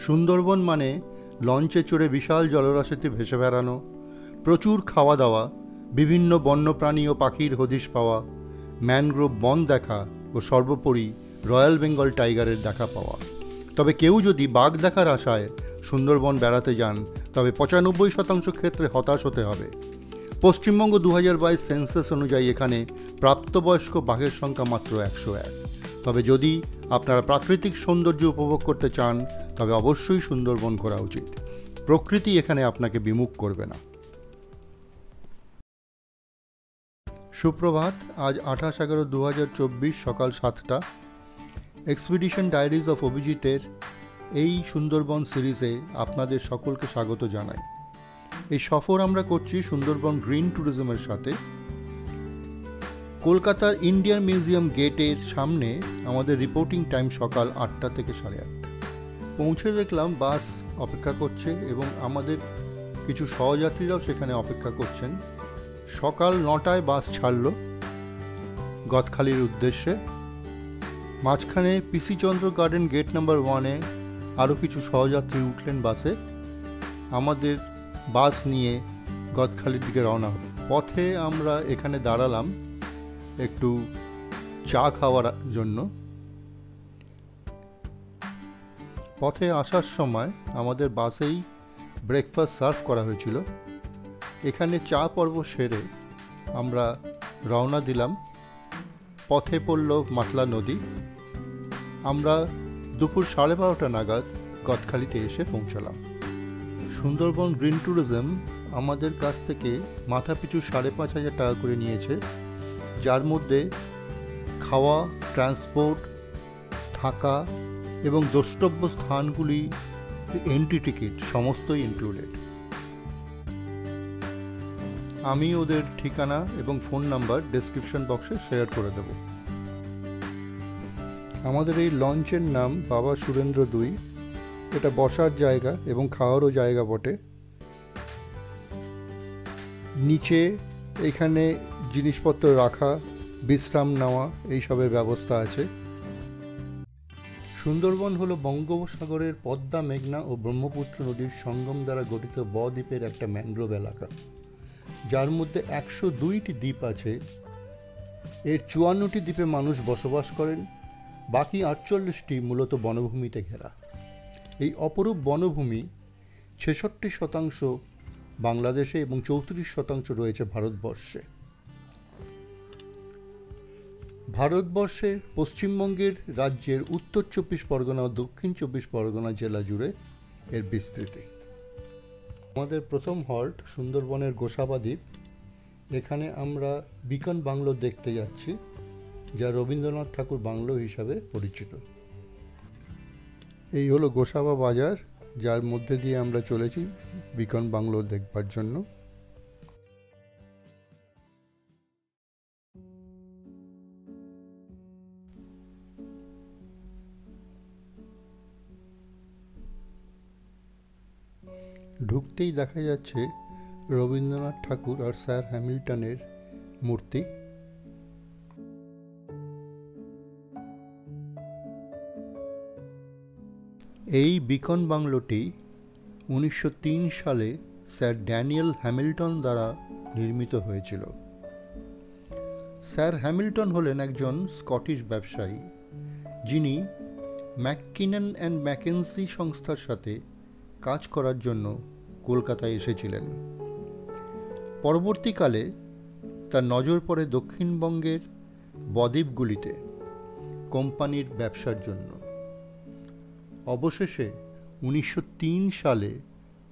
সুন্দরবন মানে লঞ্চে চড়ে বিশাল জলরাশিতে ভেসে বেড়ানো, প্রচুর খাওয়া দাওয়া, বিভিন্ন বন্যপ্রাণী ও পাখির হদিশ পাওয়া, ম্যানগ্রোভ বন দেখা ও সর্বোপরি রয়্যাল বেঙ্গল টাইগারের দেখা পাওয়া। তবে কেউ যদি বাঘ দেখার আশায় সুন্দরবন বেড়াতে যান তবে 95% ক্ষেত্রে হতাশ হতে হবে। পশ্চিমবঙ্গ 2022 সেন্সাস অনুযায়ী এখানে প্রাপ্তবয়স্ক বাঘের সংখ্যা মাত্র 101। তবে যদি আপনারা প্রাকৃতিক সৌন্দর্য উপভোগ করতে চান তবে অবশ্যই সুন্দরবন ঘোরা উচিত। প্রকৃতি এখানে আপনাকে বিমুখ করবে না। সুপ্রভাত। আজ 28/11/2024 সকাল 7টা। এক্সপিডিশন ডায়েরিজ অফ অভিজিতের এই সুন্দরবন সিরিজে আপনাদের সকলকে স্বাগত জানাই। এই সফর আমরা করছি সুন্দরবন গ্রিন ট্যুরিজমের সাথে। কলকাতার ইন্ডিয়ান মিউজিয়াম গেটের সামনে আমাদের রিপোর্টিং টাইম সকাল 8টা থেকে 8:30। পৌঁছে দেখলাম বাস অপেক্ষা করছে এবং আমাদের কিছু সহযাত্রীরাও সেখানে অপেক্ষা করছেন। সকাল 9টায় বাস ছাড়ল গদখালির উদ্দেশ্যে। মাঝখানে পিসি চন্দ্র গার্ডেন গেট নাম্বার 1-এ আরও কিছু সহযাত্রী উঠলেন বাসে। আমাদের বাস নিয়ে গদখালির দিকে রওনা হল। পথে আমরা এখানে দাঁড়ালাম একটু চা খাওয়ার জন্য। পথে আসার সময় আমাদের বাসেই ব্রেকফাস্ট সার্ভ করা হয়েছিল। এখানে চা পর্ব সেরে আমরা রওনা দিলাম। পথে পড়ল মাতলা নদী। আমরা দুপুর 12:30 নাগাদ গদখালিতে এসে পৌঁছলাম। সুন্দরবন গ্রিন ট্যুরিজম আমাদের কাছ থেকে মাথাপিছু 5,500 টাকা করে নিয়েছে, যার মধ্যে খাওয়া, ট্রান্সপোর্ট, থাকা এবং দ্রষ্টব্য স্থানগুলি এন্ট্রি টিকিট সমস্তই ইনক্লুডেড। আমি ওদের ঠিকানা এবং ফোন নাম্বার ডেসক্রিপশন বক্সে শেয়ার করে দেব। আমাদের এই লঞ্চের নাম বাবা সুরেন্দ্র 2। এটা বসার জায়গা এবং খাওয়ারও জায়গা বটে। নিচে এখানে জিনিসপত্র রাখা, বিশ্রাম নেওয়া এইসবের ব্যবস্থা আছে। সুন্দরবন হলো বঙ্গোপসাগরের পদ্মা, মেঘনা ও ব্রহ্মপুত্র নদীর সঙ্গম দ্বারা গঠিত বদ্বীপের একটা ম্যানগ্রোভ এলাকা, যার মধ্যে 102টি দ্বীপ আছে। এর 54টি দ্বীপে মানুষ বসবাস করেন, বাকি 48টি মূলত বনভূমিতে ঘেরা। এই অপরূপ বনভূমি 66% বাংলাদেশে এবং 34% রয়েছে ভারতবর্ষে। ভারতবর্ষের পশ্চিমবঙ্গের রাজ্যের উত্তর 24 পরগনা ও দক্ষিণ 24 পরগনা জেলা জুড়ে এর বিস্তৃতি। আমাদের প্রথম হল্ট সুন্দরবনের গোসাবা দ্বীপ। এখানে আমরা বিকন বাংলো দেখতে যাচ্ছি, যা রবীন্দ্রনাথ ঠাকুর বাংলো হিসাবে পরিচিত। এই হলো গোসাবা বাজার, যার মধ্যে দিয়ে আমরা চলেছি বিকন বাংলো দেখবার জন্য। ঢুকতেই দেখা যাচ্ছে রবীন্দ্রনাথ ঠাকুর আর স্যার হ্যামিল্টনের মূর্তি। এই বিকন বাংলোটি 1903 সালে স্যার ড্যানিয়েল হ্যামিল্টন দ্বারা নির্মিত হয়েছিল। স্যার হ্যামিল্টন হলেন একজন স্কটিশ ব্যবসায়ী, যিনি ম্যাককিনন অ্যান্ড ম্যাকেন্সি সংস্থার সাথে কাজ করার জন্য কলকাতায় এসেছিলেন। পরবর্তীকালে তার নজর পড়ে দক্ষিণবঙ্গের বদ্বীপগুলিতে কোম্পানির ব্যবসার জন্য। অবশেষে 1903 সালে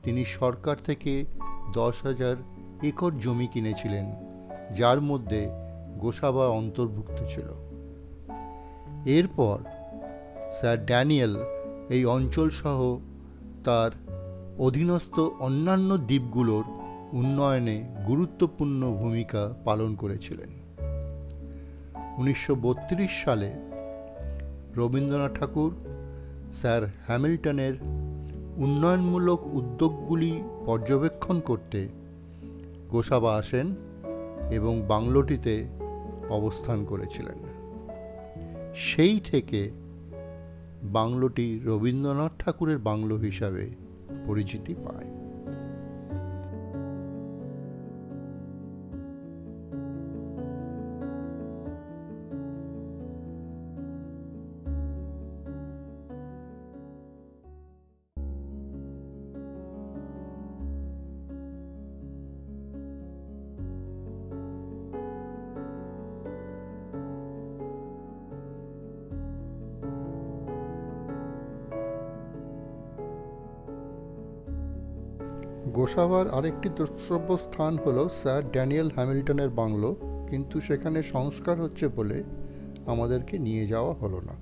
তিনি সরকার থেকে 10,000 একর জমি কিনেছিলেন, যার মধ্যে গোসাবা অন্তর্ভুক্ত ছিল। এরপর স্যার ড্যানিয়েল এই অঞ্চল সহ তার অধীনস্থ অন্যান্য দ্বীপগুলোর উন্নয়নে গুরুত্বপূর্ণ ভূমিকা পালন করেছিলেন। 1932 সালে রবীন্দ্রনাথ ঠাকুর স্যার হ্যামিল্টনের উন্নয়নমূলক উদ্যোগগুলি পর্যবেক্ষণ করতে গোসাবা আসেন এবং বাংলোটিতে অবস্থান করেছিলেন। সেই থেকে বাংলোটি রবীন্দ্রনাথ ঠাকুরের বাংলো হিসাবে পরিচিতি পায়। গোসাবার আরেকটি দ্রষ্টব্য স্থান হলো স্যার ড্যানিয়েল হ্যামিল্টনের বাংলো, কিন্তু সেখানে সংস্কার হচ্ছে বলে আমাদেরকে নিয়ে যাওয়া হলো না।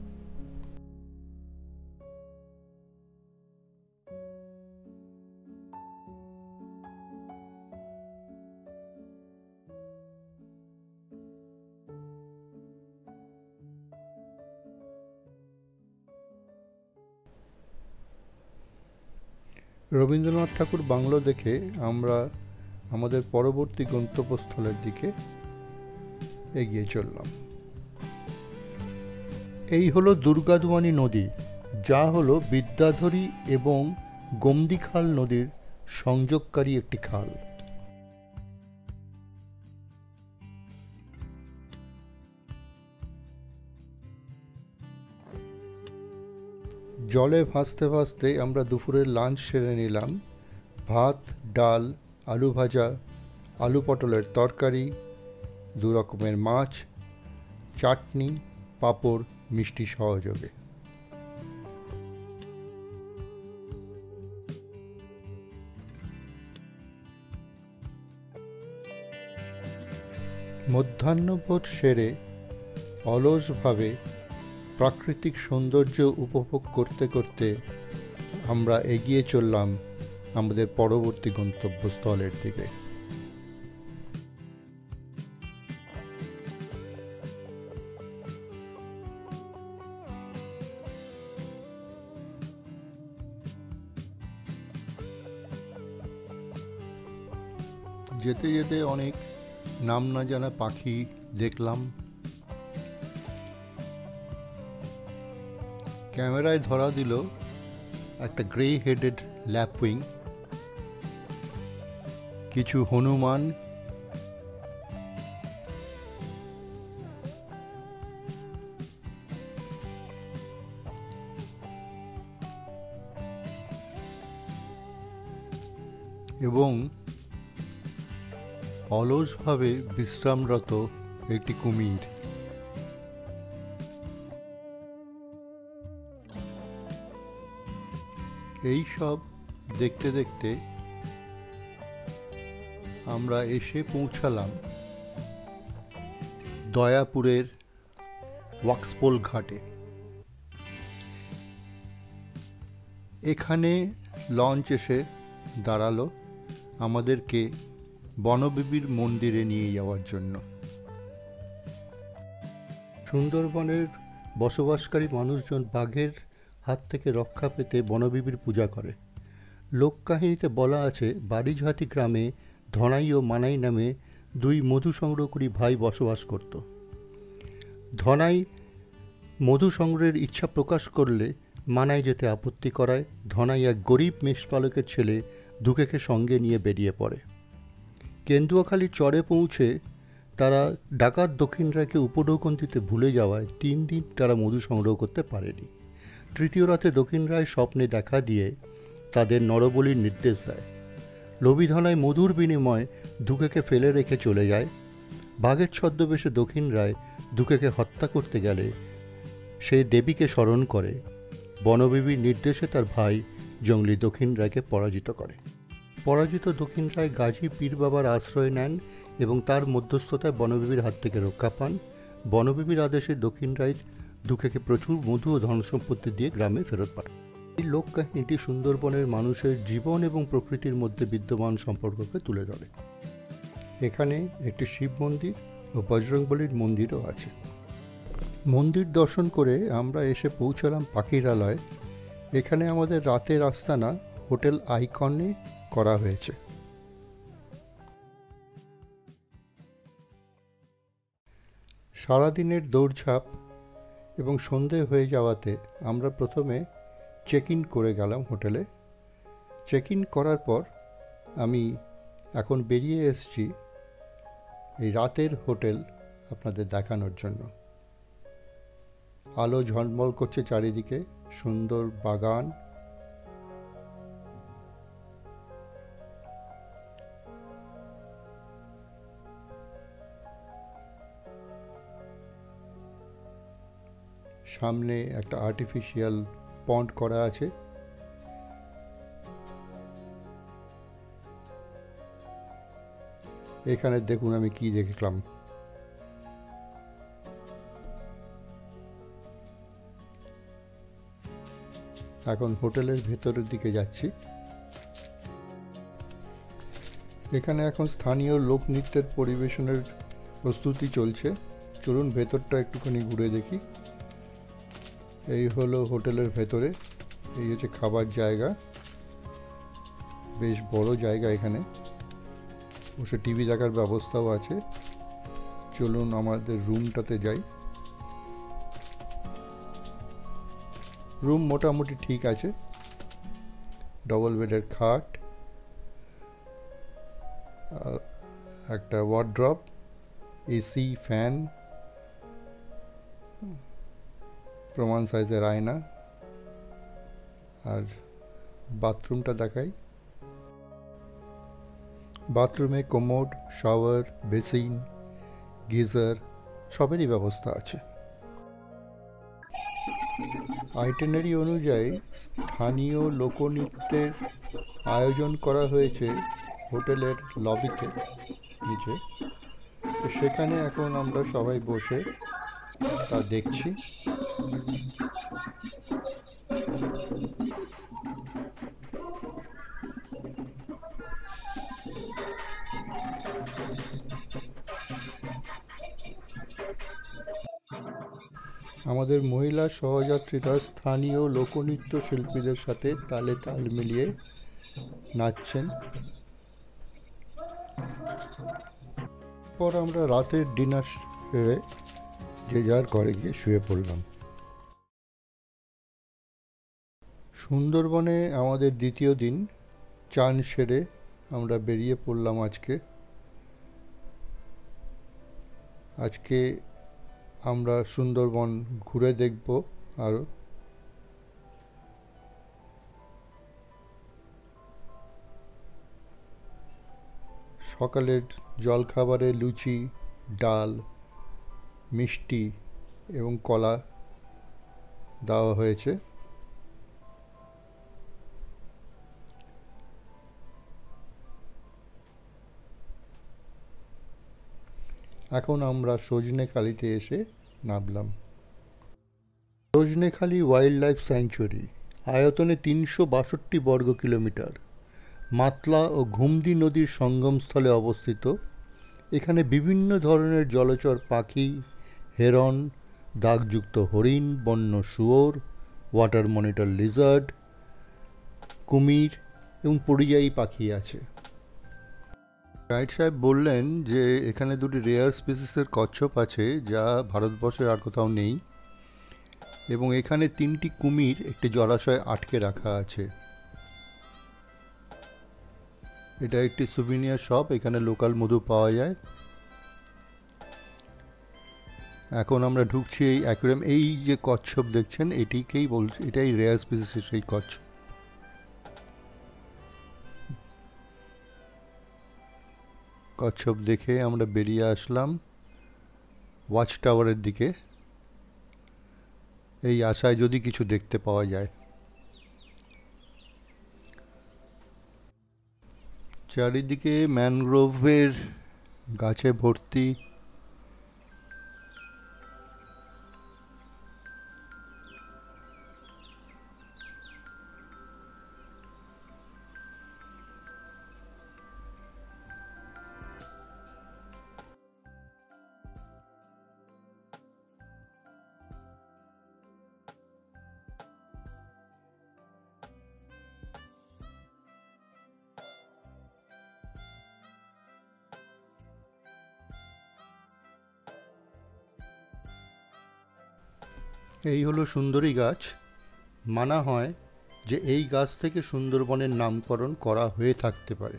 রবীন্দ্রনাথ ঠাকুর বাংলো দেখে আমরা আমাদের পরবর্তী গন্তব্যস্থলের দিকে এগিয়ে চললাম। এই হলো দুর্গাদুয়ানি নদী, যা হলো বিদ্যাধরী এবং গোমদীখাল নদীর সংযোগকারী একটি খাল। জলে ভাসতে ভাসতে আমরা দুপুরের লাঞ্চ সেরে নিলাম। ভাত, ডাল, আলু ভাজা, আলু পটলের তরকারি, 2 রকমের মাছ, চাটনি, পাঁপড়, মিষ্টি সহযোগে। মধ্যাহ্নভোজ সেরে অলসভাবে প্রাকৃতিক সৌন্দর্য উপভোগ করতে করতে আমরা এগিয়ে চললাম আমাদের পরবর্তী গন্তব্যস্থলের দিকে। যেতে যেতে অনেক নাম না জানা পাখি দেখলাম। ক্যামেরায় ধরা দিল একটা গ্রে হেডেড ল্যাপউইং, কিছু হনুমান, এবং অলসভাবে বিশ্রামরত একটি কুমির। এই সব দেখতে দেখতে আমরা এসে পৌঁছালাম দয়াপুরের ওয়াক্সপোল ঘাটে। এখানে লঞ্চ এসে দাঁড়ালো আমাদেরকে বনবিবির মন্দিরে নিয়ে যাওয়ার জন্য। সুন্দরবনের বসবাসকারী মানুষজন বাঘের হাত থেকে রক্ষা পেতে বনবিবির পূজা করে। লোককাহিনীতে বলা আছে, বাড়িঝাতি গ্রামে ধনাই ও মানাই নামে 2 মধু সংগ্রহকারী ভাই বসবাস করত। ধনাই মধু সংগ্রহের ইচ্ছা প্রকাশ করলে মানাই যেতে আপত্তি করায়। ধনাই এক গরিব মেষপালকের ছেলে দুকেকে সঙ্গে নিয়ে বেরিয়ে পড়ে। কেন্দুয়াখালীর চরে পৌঁছে তারা ডাকাত দক্ষিণ রায়কে উপঢৌকন দিতে ভুলে যাওয়ায় 3 দিন তারা মধু সংগ্রহ করতে পারেনি। তৃতীয় রাতে দক্ষিণ রায় স্বপ্নে দেখা দিয়ে তাদের নরবলির নির্দেশ দেয়। লোভী ধনাই মধুর বিনিময়ে দুকেকে ফেলে রেখে চলে যায়। বাঘের ছদ্মবেশে দক্ষিণ রায় দুকেকে হত্যা করতে গেলে সে দেবীকে স্মরণ করে। বনবিবির নির্দেশে তার ভাই জঙ্গলি দক্ষিণ রায়কে পরাজিত করে। পরাজিত দক্ষিণ রায় গাজী পীর বাবার আশ্রয় নেন এবং তার মধ্যস্থতায় বনবিবির হাত থেকে রক্ষা পান। বনবিবির আদেশে দক্ষিণ রায় দুকেকে প্রচুর মধু ও ধনসম্পত্তি দিয়ে গ্রামে ফেরত পাঠান। এই লোককাহিনীটি সুন্দরবনের মানুষের জীবন এবং প্রকৃতির মধ্যে বিদ্যমান সম্পর্ককে তুলে ধরে। এখানে একটি শিব মন্দির ও বজরংবলীর মন্দিরও আছে। মন্দির দর্শন করে আমরা এসে পৌঁছলাম পাখিরালয়। এখানে আমাদের রাতের আস্তানা হোটেল আইকনে করা হয়েছে। সারাদিনের দৌড়ঝাঁপ এবং সন্ধে হয়ে যাওয়াতে আমরা প্রথমে চেক ইন করে গেলাম হোটেলে। চেক ইন করার পর আমি এখন বেরিয়ে এসেছি এই রাতের হোটেল আপনাদের দেখানোর জন্য। আলো ঝলমল করছে চারিদিকে, সুন্দর বাগান। সামনে একটা আর্টিফিশিয়াল পন্ড করা আছে। এখানে দেখুন আমি কি দেখলাম। এখন হোটেলের ভেতরের দিকে যাচ্ছি। এখানে এখন স্থানীয় লোকনৃত্যের পরিবেশনের প্রস্তুতি চলছে। চলুন ভেতরটা একটুখানি ঘুরে দেখি। এই হলো হোটেলের ভেতরে, এই হচ্ছে খাবার জায়গা, বেশ বড় জায়গা। এখানে বসে টিভি দেখার ব্যবস্থাও আছে। চলুন আমাদের রুমটাতে যাই। রুম মোটামুটি ঠিক আছে, ডবল বেডের খাট, একটা ওয়ার্ড্রপ, এসি, ফ্যান, প্রমাণ সাইজের আয়না। আর বাথরুমটা দেখাই। বাথরুমে কোমোড, শাওয়ার, বেসিন, গিজার সবেরই ব্যবস্থা আছে। আইটিনারি অনুযায়ী স্থানীয় লোকনৃত্যের আয়োজন করা হয়েছে হোটেলের লবিতে নিচে। তো সেখানে এখন আমরা সবাই বসে তা দেখছি। আমাদের মহিলা সহযাত্রীরা স্থানীয় লোকনৃত্য শিল্পীদের সাথে তালে তাল মিলিয়ে নাচছেন। পর আমরা রাতের ডিনার সেরে যে যার ঘরে গিয়ে শুয়ে পড়লাম। সুন্দরবনে আমাদের দ্বিতীয় দিন। চান সেরে আমরা বেরিয়ে পড়লাম আজকে আমরা সুন্দরবন ঘুরে দেখব আরও। সকালের জলখাবারে লুচি, ডাল, মিষ্টি এবং কলা দেওয়া হয়েছে। এখন আমরা সজনেখালিতে এসে নামলাম। সজনেখালি ওয়াইল্ড লাইফ স্যাংচুয়ারি আয়তনে 362 বর্গ কিলোমিটার, মাতলা ও ঘুমদি নদীর সঙ্গমস্থলে অবস্থিত। এখানে বিভিন্ন ধরনের জলচর পাখি, হেরন, দাগযুক্ত হরিণ, বন্য শুয়োর, ওয়াটার মনিটর লিজার্ড, কুমির এবং পরিযায়ী পাখি আছে। গাইড সাহেব বললেন যে এখানে দুটি রেয়ার স্পিসিসের কচ্ছপ আছে যা ভারতবর্ষের আর কোথাও নেই, এবং এখানে 3টি কুমির একটি জলাশয়ে আটকে রাখা আছে। এটা একটি সুভিনিয়ার শপ, এখানে লোকাল মধু পাওয়া যায়। এখন আমরা ঢুকছি এই অ্যাকুয়ারিয়াম। এই যে কচ্ছপ দেখছেন এটিকেই বলছে, এটাই রেয়ার স্পিসিসের সেই কচ্ছপ। কচ্ছপ দেখে আমরা বেরিয়ে আসলাম ওয়াচ টাওয়ারের দিকে, এই আশায় যদি কিছু দেখতে পাওয়া যায়। চারিদিকে ম্যানগ্রোভের গাছে ভর্তি। এই হলো সুন্দরী গাছ। মানা হয় যে এই গাছ থেকে সুন্দরবনের নামকরণ করা হয়ে থাকতে পারে।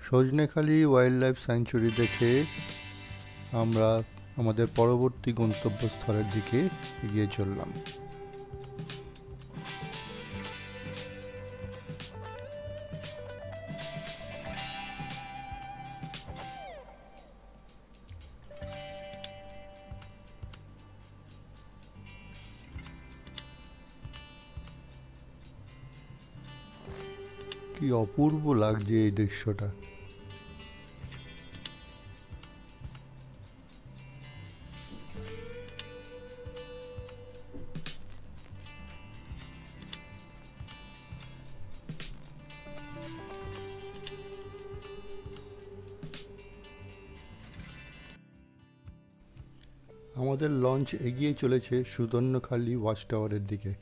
সজনেখালি ওয়াইল্ড লাইফ স্যাংচুরি দেখে আমরা আমাদের পরবর্তী গন্তব্যস্থলের দিকে এগিয়ে চললাম। কি অপূর্ব লাগছে এই দৃশ্যটা। আমাদের লঞ্চ এগিয়ে চলেছে সুদর্ণখালি ওয়াচ টাওয়ারের দিকে।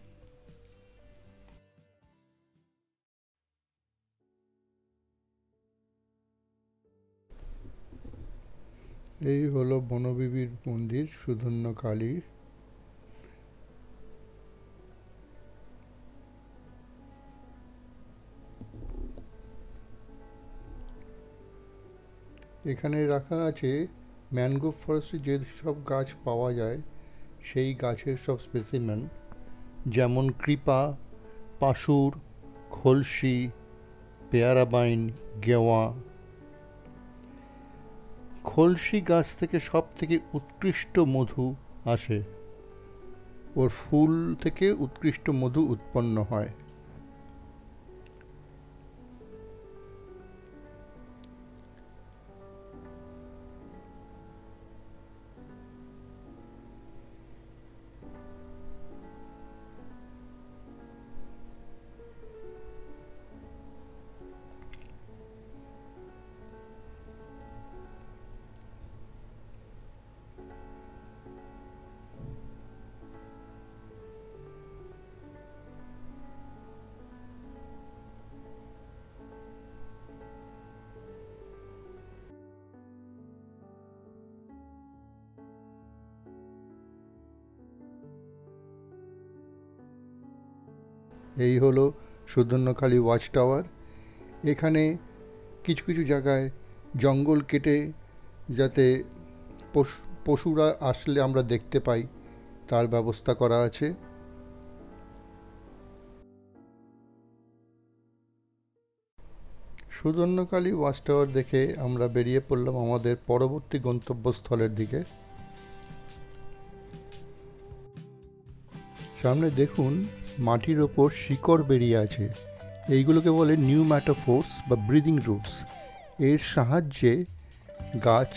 এই হলো বনবিবির মন্দির সুদর্ণখালি। এখানে রাখা আছে ম্যানগ্রোভ ফরেস্টে যে সব গাছ পাওয়া যায় সেই গাছের সব স্পেসিমেন, যেমন কৃপা, পাশুর, খলসি, পেয়ারা বাইন, গেওয়া। খলসি গাছ থেকে সব থেকে উৎকৃষ্ট মধু আসে, ওর ফুল থেকে উৎকৃষ্ট মধু উৎপন্ন হয়। এই হলো সুদর্ণখালি ওয়াচ টাওয়ার। এখানে কিছু কিছু জায়গায় জঙ্গল কেটে যাতে পশুরা আসলে আমরা দেখতে পাই তার ব্যবস্থা করা আছে। সুদর্ণখালি ওয়াচ টাওয়ার দেখে আমরা বেরিয়ে পড়লাম আমাদের পরবর্তী গন্তব্যস্থলের দিকে। সামনে দেখুন মাটির ওপর শিকড় বেরিয়ে আছে, এইগুলোকে বলে নিউম্যাটোফোর্স বা ব্রিদিং রুটস। এর সাহায্যে গাছ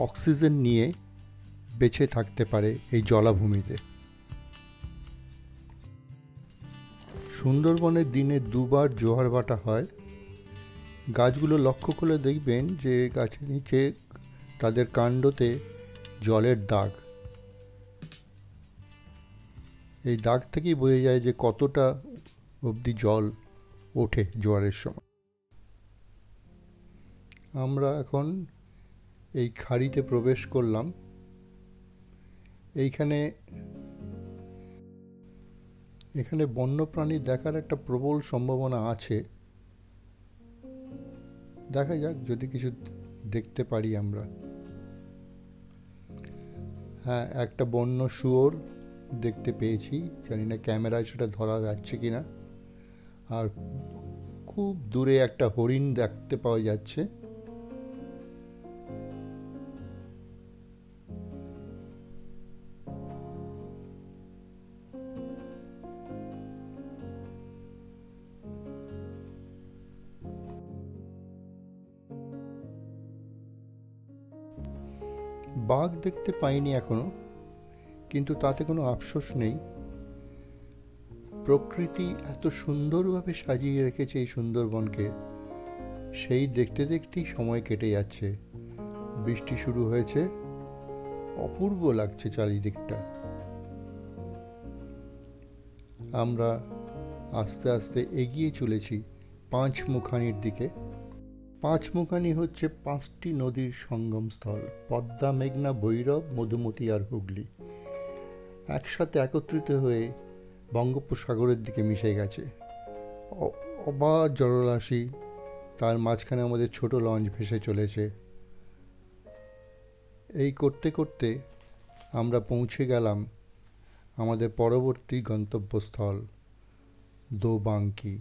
অক্সিজেন নিয়ে বেঁচে থাকতে পারে এই জলাভূমিতে। সুন্দরবনের দিনে দুবার জোয়ার ভাটা হয়। গাছগুলো লক্ষ্য করে দেখবেন যে গাছের নিচে তাদের কাণ্ডতে জলের দাগ। এই দাগ থেকেই বোঝা যায় যে কতটা অবধি জল ওঠে জোয়ারের সময়। আমরা এখন এই খাড়িতে প্রবেশ করলাম। এখানে বন্যপ্রাণী দেখার একটা প্রবল সম্ভাবনা আছে। দেখা যাক যদি কিছু দেখতে পারি আমরা। হ্যাঁ, একটা বন্য শুয়োর দেখতে পেয়েছি, জানি না ক্যামেরায় সেটা ধরা যাচ্ছে কিনা। আর খুব দূরে একটা হরিণ দেখতে পাওয়া যাচ্ছে। বাঘ দেখতে পাইনি এখনো, কিন্তু তাতে কোনো আফসোস নেই। প্রকৃতি এত সুন্দরভাবে সাজিয়ে রেখেছে এই সুন্দরবনকে, সেই দেখতে দেখতেই সময় কেটে যাচ্ছে। বৃষ্টি শুরু হয়েছে, অপূর্ব লাগছে চারিদিকটা। আমরা আস্তে আস্তে এগিয়ে চলেছি পাঁচমুখানির দিকে। পাঁচমুখানি হচ্ছে 5টি নদীর সঙ্গমস্থল, পদ্মা, মেঘনা, ভৈরব, মধুমতি আর হুগলি একসাথে একত্রিত হয়ে বঙ্গোপসাগরের দিকে মিশে গেছে। অবাধ জলরাশি, তার মাঝখানে আমাদের ছোট লঞ্চ ভেসে চলেছে। এই করতে করতে আমরা পৌঁছে গেলাম আমাদের পরবর্তী গন্তব্যস্থল দোবাঙ্কি।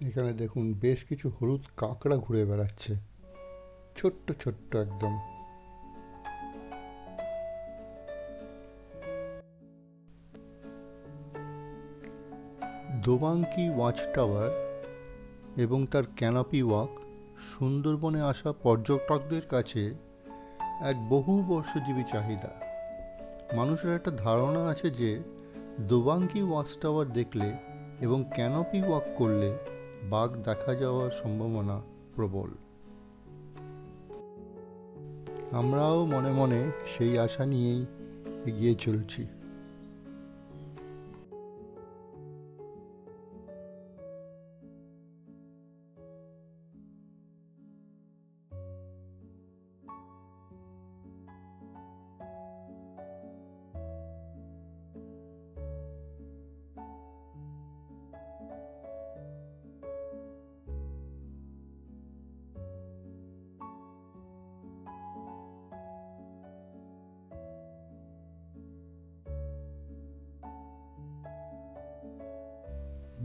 এখানে দেখুন বেশ কিছু হলুদ কাঁকড়া ঘুরে বেড়াচ্ছে, ছোট্ট ছোট্ট একদম। দোবাঙ্কি ওয়াচ টাওয়ার এবং তার ক্যানোপি ওয়াক সুন্দরবনে আসা পর্যটকদের কাছে এক বহু বর্ষজীবী চাহিদা। মানুষের একটা ধারণা আছে যে দোবাঙ্কি ওয়াচ টাওয়ার দেখলে এবং ক্যানোপি ওয়াক করলে বাঘ দেখা যাওয়ার সম্ভাবনা প্রবল। আমরাও মনে মনে সেই আশা নিয়েই এগিয়ে চলছি।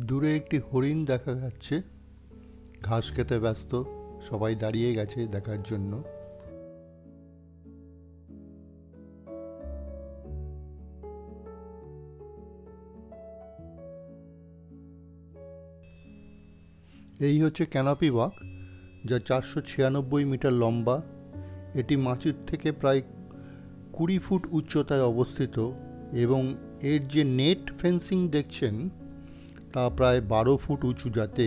দূরে একটি হরিণ দেখা যাচ্ছে, ঘাস খেতে ব্যস্ত, সবাই দাঁড়িয়ে গেছে দেখার জন্য। এই হচ্ছে ক্যানোপি ওয়াক, যা 496 মিটার লম্বা। এটি মাটির থেকে প্রায় 20 ফুট উচ্চতায় অবস্থিত এবং এর যে নেট ফেন্সিং দেখছেন তা প্রায় 12 ফুট উঁচু, যাতে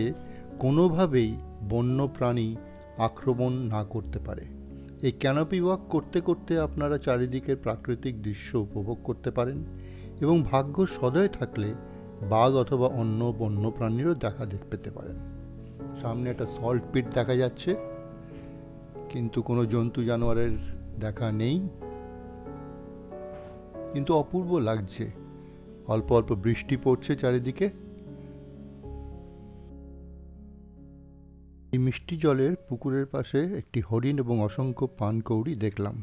কোনোভাবেই বন্য প্রাণী আক্রমণ না করতে পারে। এই ক্যানোপি ওয়াক করতে করতে আপনারা চারিদিকের প্রাকৃতিক দৃশ্য উপভোগ করতে পারেন এবং ভাগ্য সদয় থাকলে বাঘ অথবা অন্য বন্য প্রাণীরও দেখা পেতে পারেন। সামনে একটা সল্ট পিট দেখা যাচ্ছে, কিন্তু কোনো জন্তু জানোয়ারের দেখা নেই, কিন্তু অপূর্ব লাগছে। অল্প অল্প বৃষ্টি পড়ছে চারিদিকে। এই মিষ্টি জলের পুকুরের পাশে একটি হরিণ এবং অসংখ্য পানকৌড়ি দেখলাম।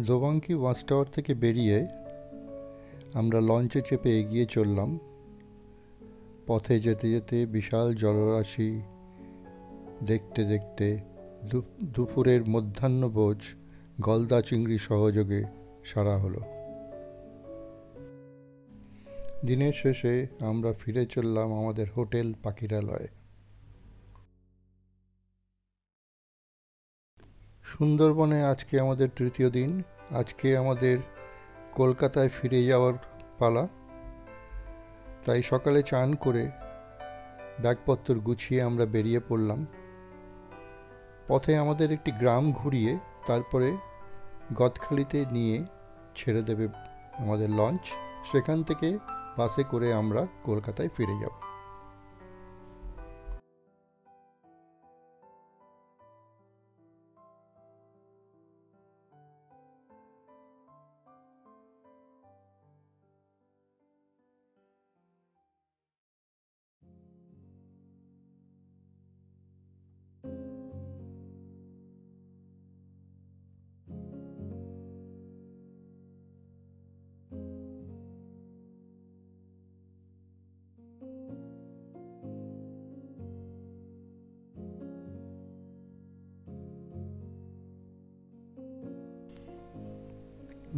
দোবাঙ্কি ওয়াচ টাওয়ার থেকে বেরিয়ে আমরা লঞ্চে চেপে এগিয়ে চললাম। পথে যেতে যেতে বিশাল জলরাশি দেখতে দেখতে দুপুরের মধ্যাহ্নভোজ গলদা চিংড়ি সহযোগে সারা হলো। দিনের শেষে আমরা ফিরে চললাম আমাদের হোটেল পাখিরালয়ে। সুন্দরবনে আজকে আমাদের তৃতীয় দিন। আজকে আমাদের কলকাতায় ফিরে যাওয়ার পালা, তাই সকালে চান করে ব্যাগপত্র গুছিয়ে আমরা বেরিয়ে পড়লাম। পথে আমাদের একটি গ্রাম ঘুরিয়ে তারপরে গদখালিতে নিয়ে ছেড়ে দেবে আমাদের লঞ্চ। সেখান থেকে বাসে করে আমরা কলকাতায় ফিরে যাব।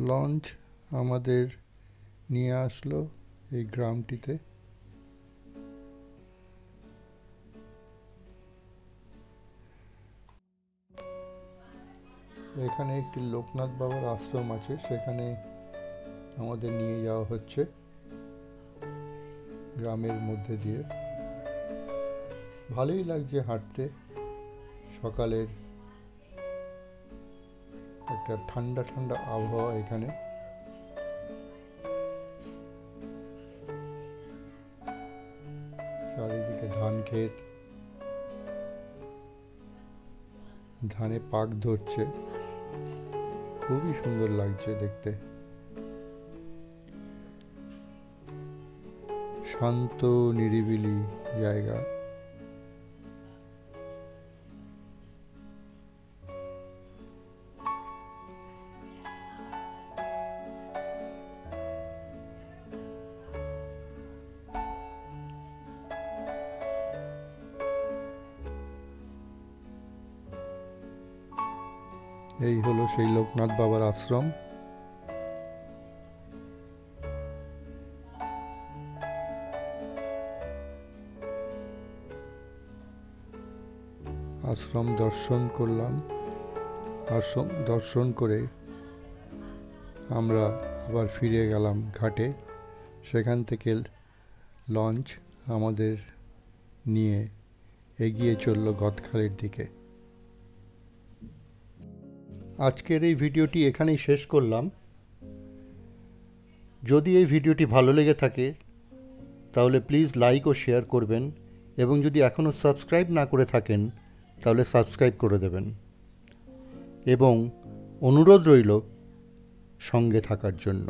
লঞ্চ আমাদের নিয়ে আসলো এই গ্রামটিতে। এখানে একটি লোকনাথ বাবার আশ্রম আছে, সেখানে আমাদের নিয়ে যাওয়া হচ্ছে গ্রামের মধ্যে দিয়ে। ভালোই লাগছে হাঁটতে। সকালের একটা ঠান্ডা ঠান্ডা আবহাওয়া এখানে। চারিদিকে ধান ক্ষেত, ধানে পাক ধরছে, খুবই সুন্দর লাগছে দেখতে। শান্ত নিরিবিলি জায়গা। এই হলো সেই লোকনাথ বাবার আশ্রম। আশ্রম দর্শন করলাম। আশ্রম দর্শন করে আমরা আবার ফিরে গেলাম ঘাটে। সেখান থেকে লঞ্চ আমাদের নিয়ে এগিয়ে চলল গদখালির দিকে। আজকের এই ভিডিওটি এখানেই শেষ করলাম। যদি এই ভিডিওটি ভালো লেগে থাকে তাহলে প্লিজ লাইক ও শেয়ার করবেন, এবং যদি এখনও সাবস্ক্রাইব না করে থাকেন তাহলে সাবস্ক্রাইব করে দেবেন, এবং অনুরোধ রইল সঙ্গে থাকার জন্য।